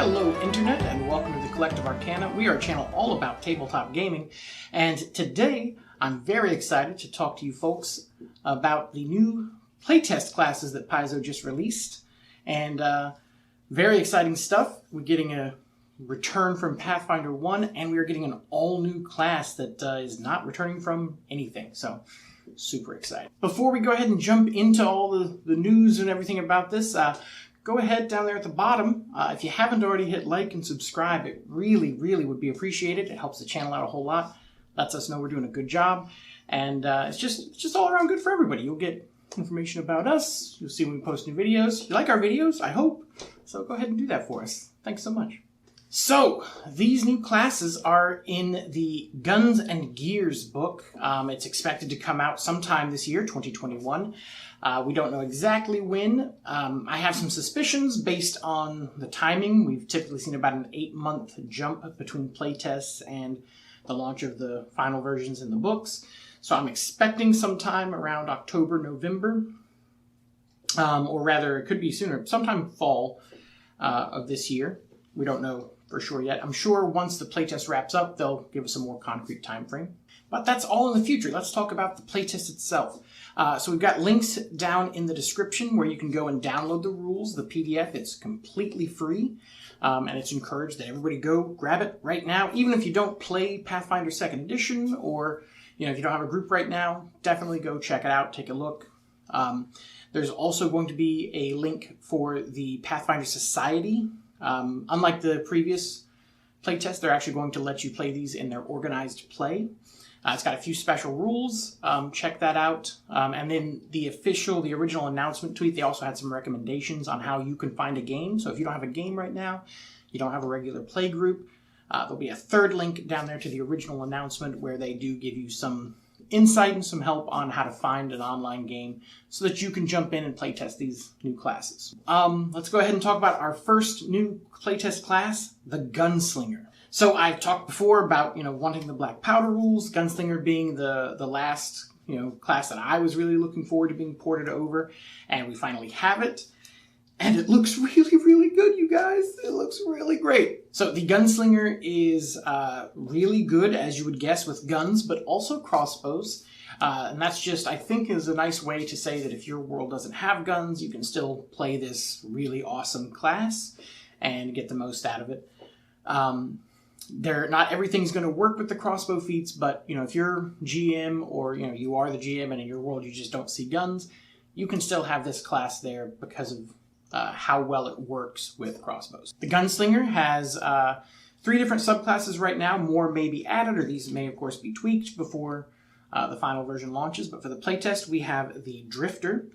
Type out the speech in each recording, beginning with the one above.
Hello Internet, and welcome to the Collective Arcana. We are a channel all about tabletop gaming, and today I'm very excited to talk to you folks about the new playtest classes that Paizo just released, and very exciting stuff. We're getting a return from Pathfinder 1, and we are getting an all-new class that is not returning from anything, so super excited. Before we go ahead and jump into all the news and everything about this, go ahead down there at the bottom. If you haven't already hit like and subscribe, it really would be appreciated. It helps the channel out a whole lot, lets us know we're doing a good job, and it's just all around good for everybody. You'll get information about us. You'll see when we post new videos. You like our videos, I hope. So go ahead and do that for us. Thanks so much. So, these new classes are in the Guns and Gears book. It's expected to come out sometime this year, 2021. We don't know exactly when. I have some suspicions based on the timing. We've typically seen about an 8-month jump between playtests and the launch of the final versions in the books. So I'm expecting sometime around October, November, or rather it could be sooner, sometime fall of this year. We don't know for sure yet. I'm sure once the playtest wraps up, they'll give us a more concrete time frame. But that's all in the future. Let's talk about the playtest itself. So we've got links down in the description where you can go and download the rules, the PDF. It's completely free, and it's encouraged that everybody go grab it right now. Even if you don't play Pathfinder 2nd Edition, or if you don't have a group right now, definitely go check it out, take a look. There's also going to be a link for the Pathfinder Society. Unlike the previous playtest, they're actually going to let you play these in their organized play. It's got a few special rules. Check that out. And then the original announcement tweet, they also had some recommendations on how you can find a game. So if you don't have a game right now, you don't have a regular play group, there'll be a third link down there to the original announcement where they do give you some insight and some help on how to find an online game so that you can jump in and playtest these new classes. Let's go ahead and talk about our first new playtest class, the Gunslinger. So I've talked before about, wanting the black powder rules, Gunslinger being the last, class that I was really looking forward to being ported over, and we finally have it. And it looks really good, you guys. It looks really great. So the Gunslinger is really good, as you would guess, with guns, but also crossbows. And that's just, I think, is a nice way to say that if your world doesn't have guns, you can still play this really awesome class and get the most out of it. Not everything's going to work with the crossbow feats, but if you're GM or you are the GM and in your world you just don't see guns, you can still have this class there because of how well it works with crossbows. The Gunslinger has 3 different subclasses right now. More may be added, or these may of course be tweaked before the final version launches. But for the playtest, we have the Drifter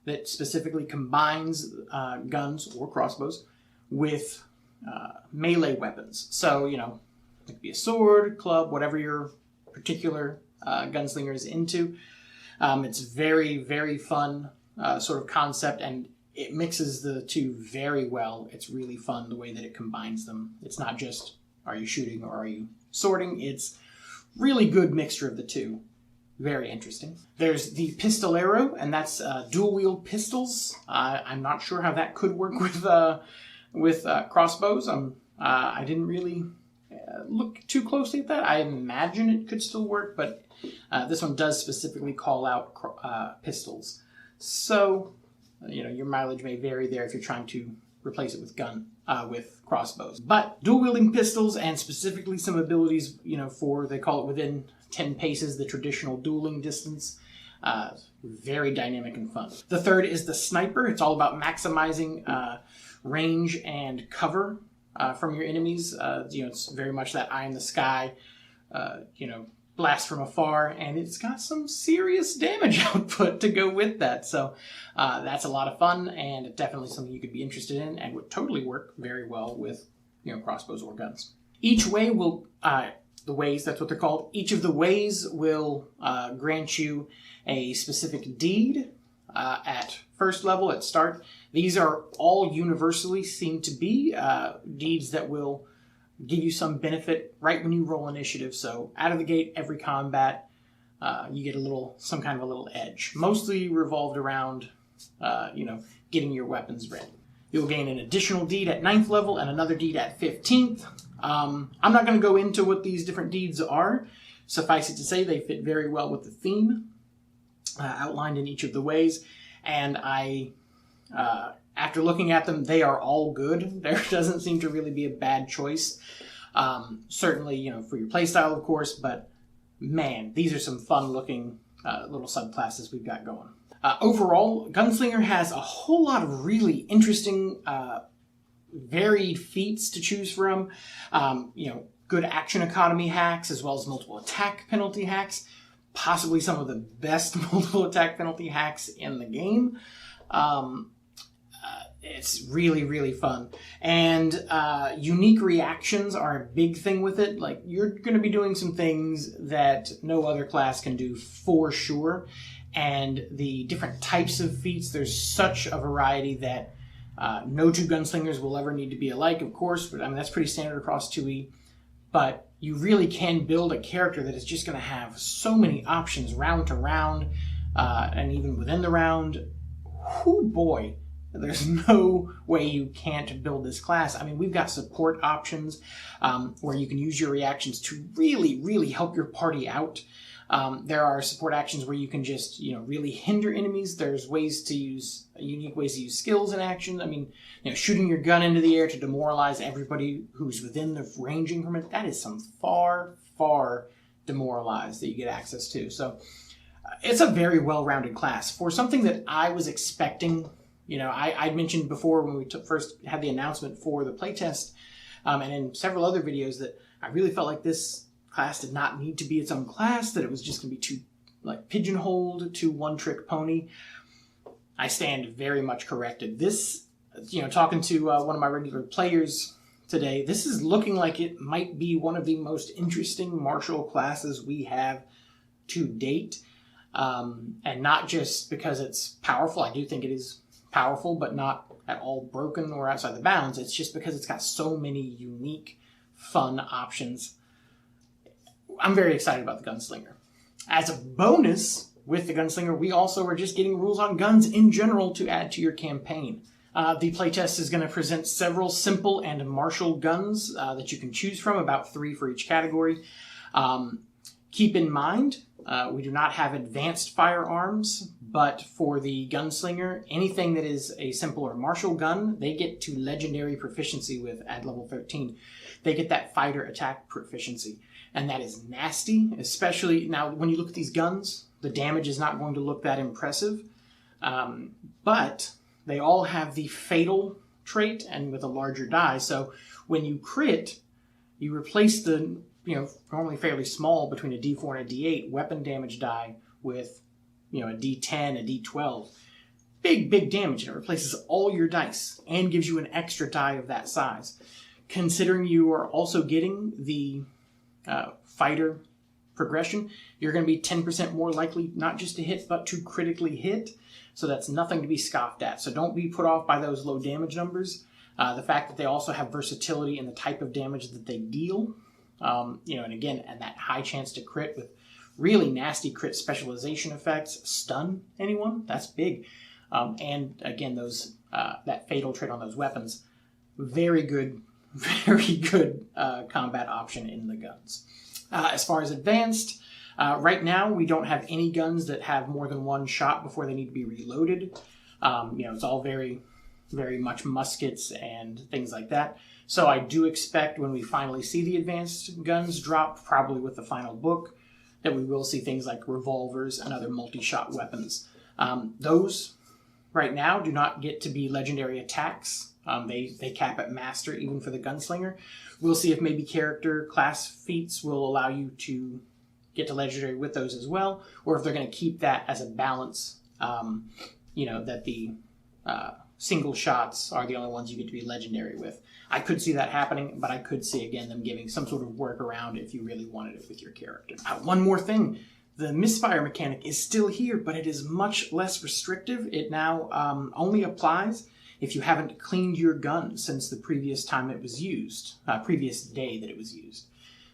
that specifically combines guns or crossbows with melee weapons. So, it could be a sword, club, whatever your particular gunslinger is into. It's very fun sort of concept, and it mixes the two very well. It's really fun the way that it combines them. It's not just, are you shooting or are you swording? It's really good mixture of the two. Very interesting. There's the Pistolero, and that's dual-wield pistols. I'm not sure how that could work with crossbows. I didn't really look too closely at that. I imagine it could still work, but this one does specifically call out pistols. So, your mileage may vary there if you're trying to replace it with crossbows. But dual-wielding pistols, and specifically some abilities, they call it within 10 paces, the traditional dueling distance. Very dynamic and fun. The third is the Sniper. It's all about maximizing range and cover from your enemies. It's very much that eye in the sky, blast from afar, and it's got some serious damage output to go with that. So that's a lot of fun, and definitely something you could be interested in, and would totally work very well with crossbows or guns. Each way will the ways, that's what they're called. Each of the ways will grant you a specific deed at first level, at start. These are all universally seem to be deeds that will give you some benefit right when you roll initiative. So out of the gate, every combat, you get some kind of a little edge. Mostly revolved around, getting your weapons ready. You'll gain an additional deed at 9th level and another deed at 15th. I'm not going to go into what these different deeds are. Suffice it to say, they fit very well with the theme outlined in each of the ways. And after looking at them, they are all good. There doesn't seem to really be a bad choice. Certainly, for your playstyle, of course, but man, these are some fun-looking little subclasses we've got going. Overall, Gunslinger has a whole lot of really interesting, varied feats to choose from. Good action economy hacks, as well as multiple attack penalty hacks. Possibly some of the best multiple attack penalty hacks in the game. It's really, really fun. And unique reactions are a big thing with it. Like, you're going to be doing some things that no other class can do for sure. And the different types of feats, there's such a variety that no two gunslingers will ever need to be alike, of course. But I mean, that's pretty standard across 2e. But you really can build a character that is just going to have so many options round to round, and even within the round. Whoo boy, there's no way you can't build this class. I mean, we've got support options where you can use your reactions to really, really help your party out. There are support actions where you can just, really hinder enemies. There's ways to use, unique ways to use skills in action. I mean, shooting your gun into the air to demoralize everybody who's within the range increment. That is some far, far demoralized that you get access to. So it's a very well-rounded class. For something that I was expecting, I mentioned before when we first had the announcement for the playtest, and in several other videos, that I really felt like this class did not need to be its own class, that it was just going to be too pigeonholed to one-trick pony. I stand very much corrected. This, talking to one of my regular players today, this is looking like it might be one of the most interesting martial classes we have to date. And not just because it's powerful. I do think it is powerful, but not at all broken or outside the bounds. It's just because it's got so many unique, fun options. I'm very excited about the Gunslinger. As a bonus with the Gunslinger, we also are just getting rules on guns in general to add to your campaign. The playtest is going to present several simple and martial guns that you can choose from, about 3 for each category. Keep in mind, we do not have advanced firearms, but for the Gunslinger, anything that is a simple or martial gun, they get to legendary proficiency with at level 13. They get that fighter attack proficiency. And that is nasty, especially now when you look at these guns, the damage is not going to look that impressive. But they all have the fatal trait and with a larger die. So when you crit, you replace the, normally fairly small between a D4 and a D8 weapon damage die with, a D10, a D12. Big, big damage. And it replaces all your dice and gives you an extra die of that size. Considering you are also getting the fighter progression, you're going to be 10% more likely not just to hit, but to critically hit. So that's nothing to be scoffed at. So don't be put off by those low damage numbers. The fact that they also have versatility in the type of damage that they deal. And again, and that high chance to crit with really nasty crit specialization effects. Stun anyone, that's big. And again, those that fatal trait on those weapons, very good combat option in the guns. As far as advanced, right now we don't have any guns that have more than one shot before they need to be reloaded. It's all very, very much muskets and things like that. So I do expect when we finally see the advanced guns drop, probably with the final book, that we will see things like revolvers and other multi-shot weapons. Those, right now, do not get to be legendary attacks. They cap at master even for the Gunslinger. We'll see if maybe character class feats will allow you to get to legendary with those as well, or if they're going to keep that as a balance, that the single shots are the only ones you get to be legendary with. I could see that happening, but I could see, again, them giving some sort of workaround if you really wanted it with your character. One more thing. The misfire mechanic is still here, but it is much less restrictive. It now only applies if you haven't cleaned your gun since the previous time it was used, previous day that it was used.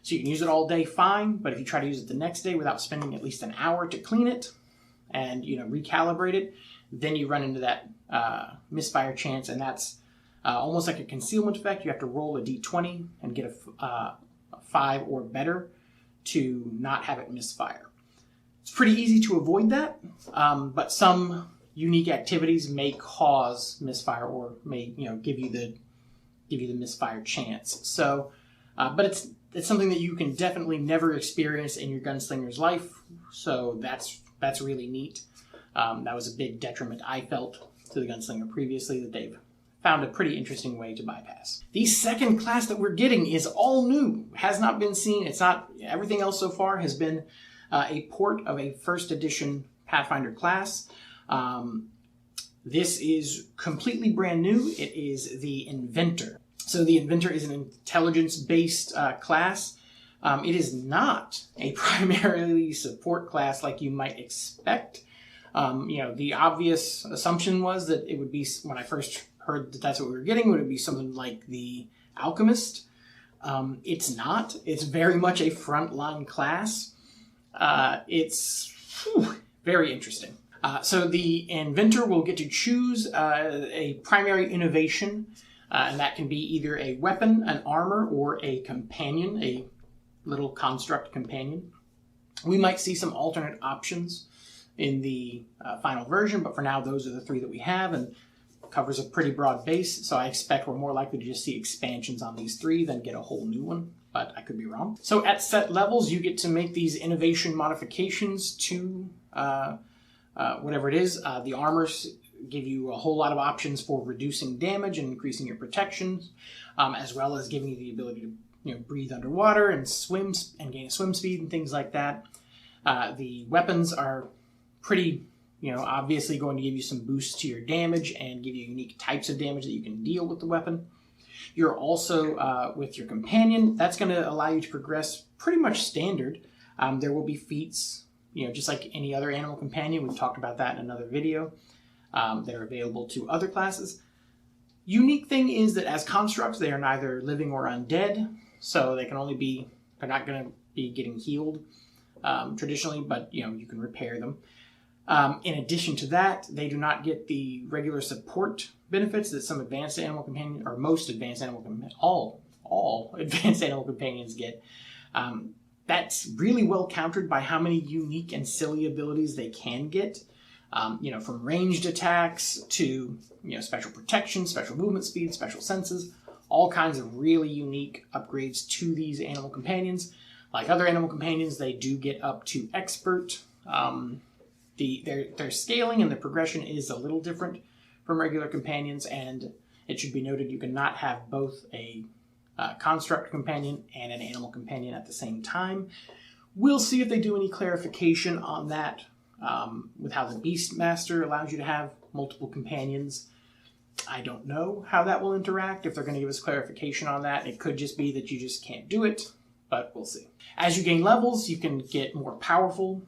So you can use it all day fine, but if you try to use it the next day without spending at least an hour to clean it and recalibrate it, then you run into that misfire chance, and that's almost like a concealment effect. You have to roll a d20 and get a 5 or better to not have it misfire. It's pretty easy to avoid that, but some unique activities may cause misfire or may give you the misfire chance. So, but it's something that you can definitely never experience in your gunslinger's life. So that's really neat. That was a big detriment I felt to the gunslinger previously, that they've found a pretty interesting way to bypass. The second class that we're getting is all new, has not been seen. It's not, everything else so far has been a port of a first edition Pathfinder class. This is completely brand new. It is the Inventor. So the Inventor is an intelligence-based class. It is not a primarily support class like you might expect. The obvious assumption was that it would be, when I first heard that that's what we were getting, would it be something like the Alchemist? It's not. It's very much a frontline class. It's very interesting. So the Inventor will get to choose a primary innovation, and that can be either a weapon, an armor, or a companion, a little construct companion. We might see some alternate options in the final version, but for now those are the 3 that we have, and covers a pretty broad base, so I expect we're more likely to just see expansions on these 3 than get a whole new one, but I could be wrong. So at set levels, you get to make these innovation modifications to whatever it is. The armors give you a whole lot of options for reducing damage and increasing your protections, as well as giving you the ability to breathe underwater and swim and gain a swim speed and things like that. The weapons are pretty obviously going to give you some boosts to your damage and give you unique types of damage that you can deal with the weapon. You're also, with your companion, that's going to allow you to progress pretty much standard. There will be feats, just like any other animal companion. We've talked about that in another video, that are available to other classes. Unique thing is that as constructs, they are neither living or undead, so they're not going to be getting healed traditionally, but you can repair them. In addition to that, they do not get the regular support benefits that some advanced animal companions, or most advanced animal companions, all advanced animal companions get. That's really well countered by how many unique and silly abilities they can get. From ranged attacks to special protection, special movement speed, special senses, all kinds of really unique upgrades to these animal companions. Like other animal companions, they do get up to expert. Their scaling and their progression is a little different from regular companions, and it should be noted you cannot have both a construct companion and an animal companion at the same time. We'll see if they do any clarification on that with how the Beastmaster allows you to have multiple companions. I don't know how that will interact, if they're going to give us clarification on that. It could just be that you just can't do it, but we'll see. As you gain levels, you can get more powerful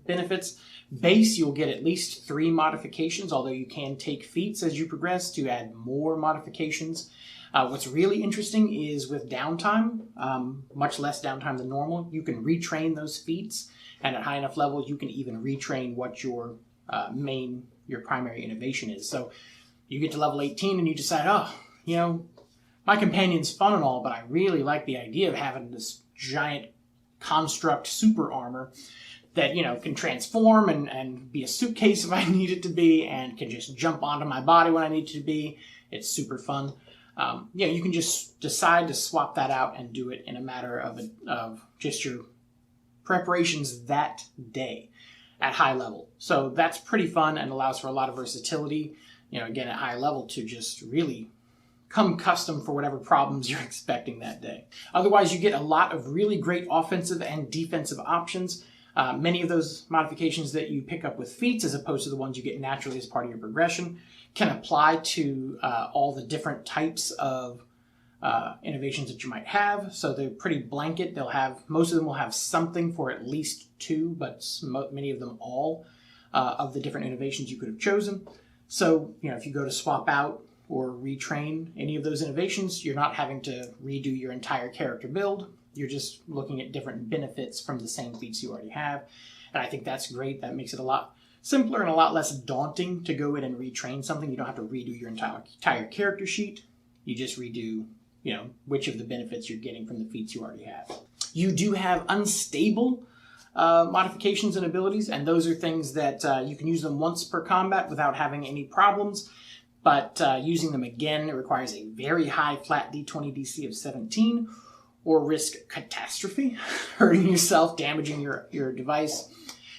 benefits. Base, you'll get at least 3 modifications, although you can take feats as you progress to add more modifications. What's really interesting is with downtime, much less downtime than normal, you can retrain those feats, and at high enough levels you can even retrain what your primary innovation is. So you get to level 18 and you decide, my companion's fun and all, but I really like the idea of having this giant construct super armor that can transform and be a suitcase if I need it to be, and can just jump onto my body when I need it to be. It's super fun. You can just decide to swap that out and do it in a matter of just your preparations that day at high level. So that's pretty fun and allows for a lot of versatility, again at high level, to just really come custom for whatever problems you're expecting that day. Otherwise, you get a lot of really great offensive and defensive options. Many of those modifications that you pick up with feats, as opposed to the ones you get naturally as part of your progression, can apply to all the different types of innovations that you might have. So they're pretty blanket. Most of them will have something for at least 2, but many of them all of the different innovations you could have chosen. So if you go to swap out or retrain any of those innovations, you're not having to redo your entire character build. You're just looking at different benefits from the same feats you already have. And I think that's great. That makes it a lot simpler and a lot less daunting to go in and retrain something. You don't have to redo your entire character sheet. You just redo, which of the benefits you're getting from the feats you already have. You do have unstable modifications and abilities, and those are things that you can use them once per combat without having any problems. But using them again, it requires a very high flat d20 DC of 17, or risk catastrophe, hurting yourself, damaging your device.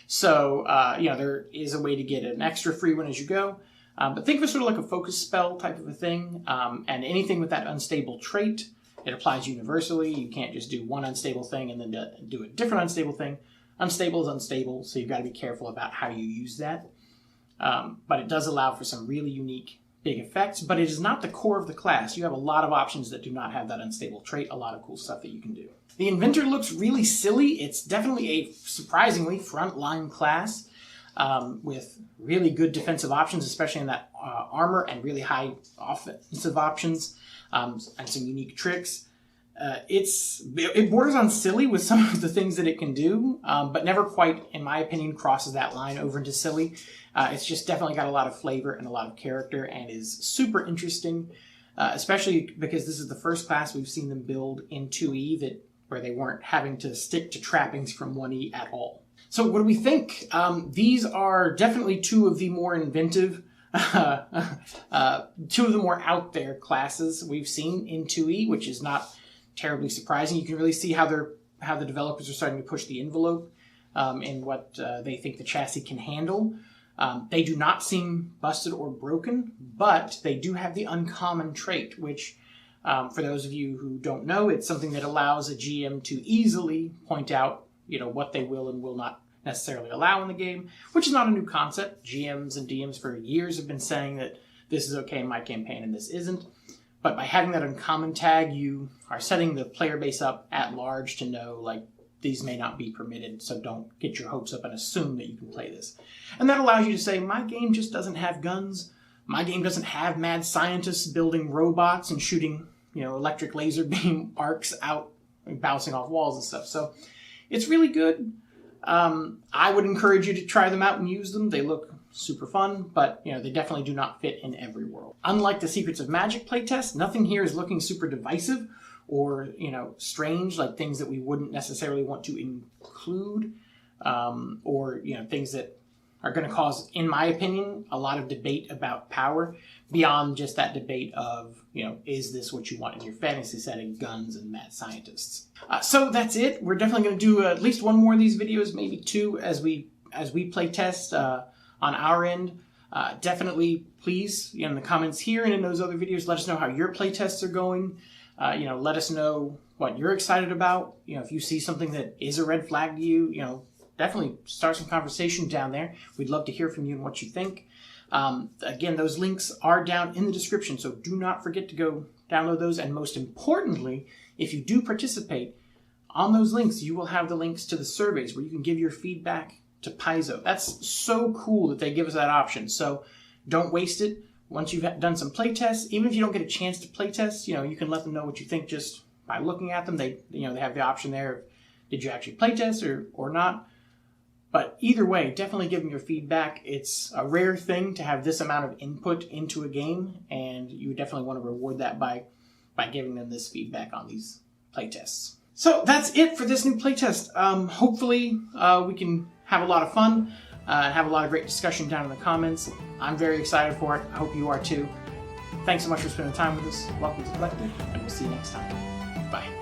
So, there is a way to get an extra free one as you go. But think of it sort of like a focus spell type of a thing. And anything with that unstable trait, it applies universally. You can't just do one unstable thing and then do a different unstable thing. Unstable is unstable, so you've got to be careful about how you use that. But it does allow for some really unique big effects, but it is not the core of the class. You have a lot of options that do not have that unstable trait, a lot of cool stuff that you can do. The Inventor looks really silly. It's definitely a surprisingly frontline class with really good defensive options, especially in that armor, and really high offensive options and some unique tricks. It borders on silly with some of the things that it can do, but never quite, in my opinion, crosses that line over into silly. It's just definitely got a lot of flavor and a lot of character and is super interesting, especially because this is the first class we've seen them build in 2e where they weren't having to stick to trappings from 1e at all. So what do we think? These are definitely two of the more inventive, two of the more out there classes we've seen in 2e, which is not terribly surprising. You can really see how the developers are starting to push the envelope in what they think the chassis can handle. They do not seem busted or broken, but they do have the uncommon trait, which, for those of you who don't know, it's something that allows a GM to easily point out, what they will and will not necessarily allow in the game, which is not a new concept. GMs and DMs for years have been saying that this is okay in my campaign and this isn't. But by having that uncommon tag, you are setting the player base up at large to know, these may not be permitted, so don't get your hopes up and assume that you can play this. And that allows you to say, my game just doesn't have guns. My game doesn't have mad scientists building robots and shooting, electric laser beam arcs out and bouncing off walls and stuff. So it's really good. I would encourage you to try them out and use them. They look super fun, but they definitely do not fit in every world. Unlike the Secrets of Magic playtest, nothing here is looking super divisive or strange, like things that we wouldn't necessarily want to include, or things that are going to cause, in my opinion, a lot of debate about power beyond just that debate of is this what you want in your fantasy setting, guns and mad scientists. So that's it. We're definitely going to do at least one more of these videos, maybe two, as we play test on our end. Definitely, please, in the comments here and in those other videos, let us know how your playtests are going. Let us know what you're excited about. If you see something that is a red flag to you, definitely start some conversation down there. We'd love to hear from you and what you think. Again, those links are down in the description, so do not forget to go download those. And most importantly, if you do participate, on those links, you will have the links to the surveys where you can give your feedback to Paizo. That's so cool that they give us that option. So don't waste it. Once you've done some playtests, even if you don't get a chance to playtest, you can let them know what you think just by looking at them. They have the option there. Did you actually playtest or not? But either way, definitely give them your feedback. It's a rare thing to have this amount of input into a game, and you definitely want to reward that by giving them this feedback on these playtests. So that's it for this new playtest. Hopefully we can have a lot of fun and have a lot of great discussion down in the comments. I'm very excited for it. I hope you are too. Thanks so much for spending time with us. Welcome to Collective, and we'll see you next time. Bye.